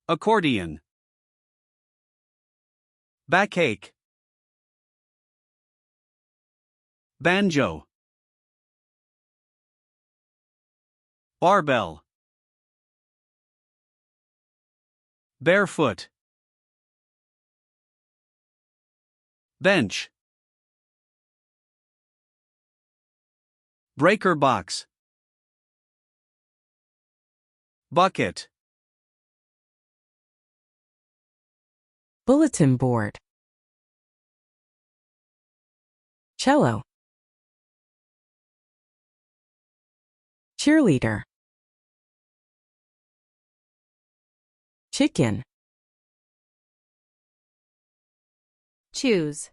Accordion. Backache. Banjo. Barbell. Barefoot. Bench. Breaker box. Bucket. Bulletin board. Cello. Cheerleader. Chicken. Choose.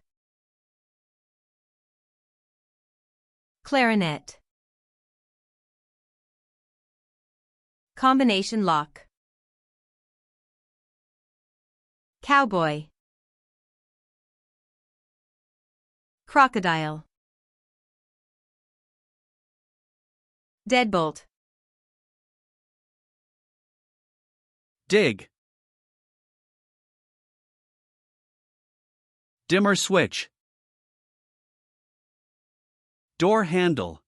Clarinet. Combination lock. Cowboy. Crocodile. Deadbolt. Dig. Dimmer switch. Door handle.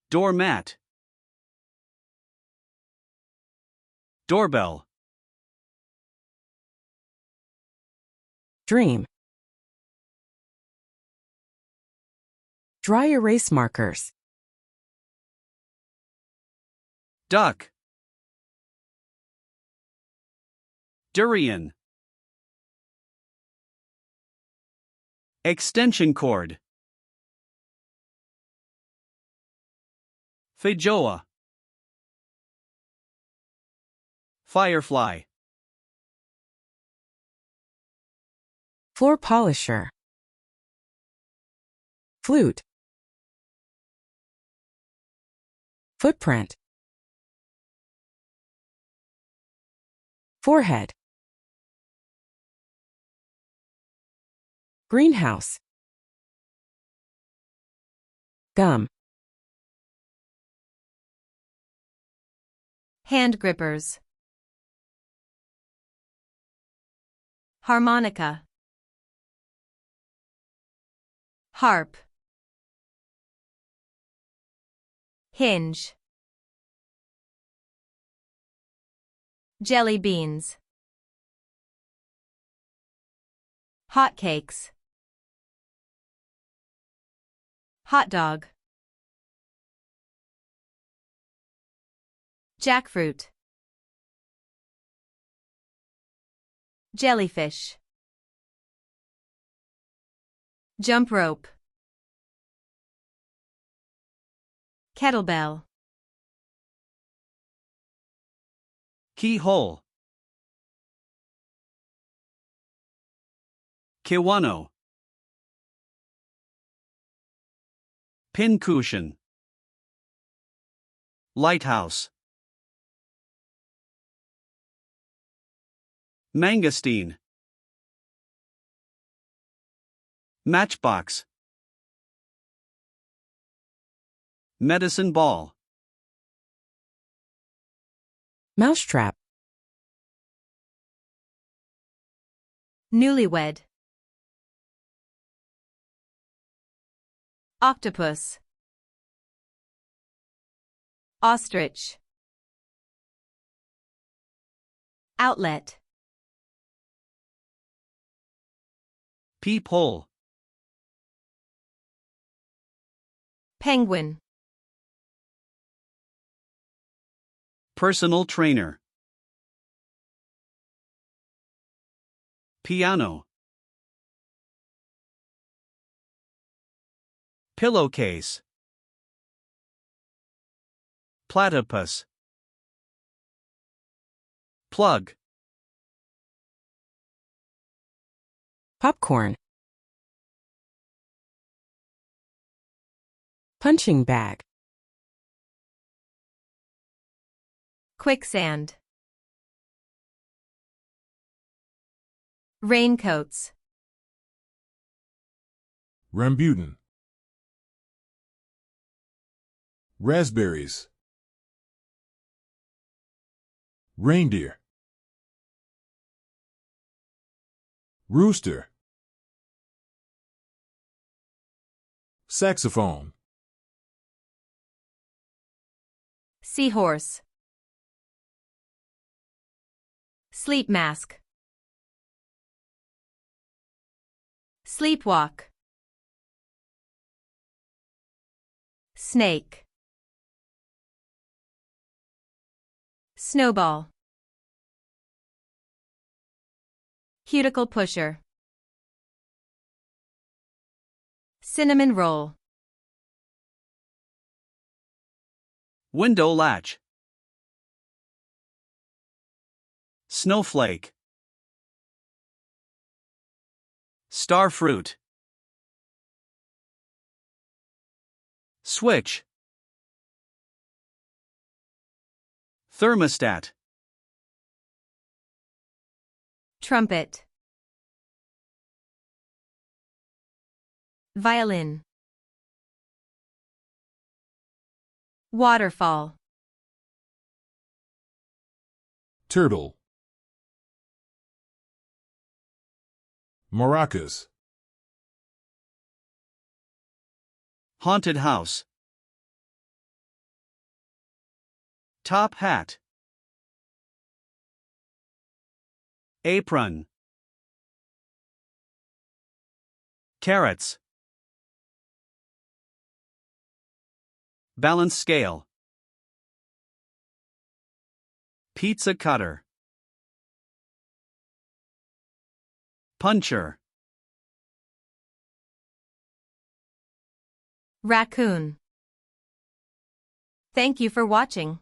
Doormat. Doorbell. Dream. Dry erase markers. Duck. Durian. Extension cord. Feijoa. Firefly. Floor polisher. Flute. Footprint. Forehead. Greenhouse. Gum. Hand grippers. Harmonica. Harp. Hinge. Jelly beans. Hotcakes. Hot dog. Jackfruit. Jellyfish. Jump rope. Kettlebell. Keyhole. Kiwano. Pincushion. Lighthouse. Mangosteen. Matchbox. Medicine ball. Mousetrap. Newlywed. Octopus. Ostrich. Outlet. Peephole. Penguin. Personal trainer. Piano. Pillowcase. Platypus. Plug. Popcorn. Punching bag. Quicksand. Raincoats. Rambutan. Raspberries. Reindeer. Rooster. Saxophone. Seahorse. Sleep mask. Sleepwalk. Snake. Snowball. Cuticle pusher. Cinnamon roll. Window latch. Snowflake. Star fruit. Switch. Thermostat. Trumpet. Violin. Waterfall. Turtle. Maracas. Haunted house. Top hat. Apron. Carrots. Balance scale. Pizza cutter. Puncher. Raccoon. Thank you for watching.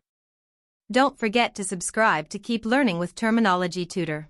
Don't forget to subscribe to keep learning with Terminology Tutor.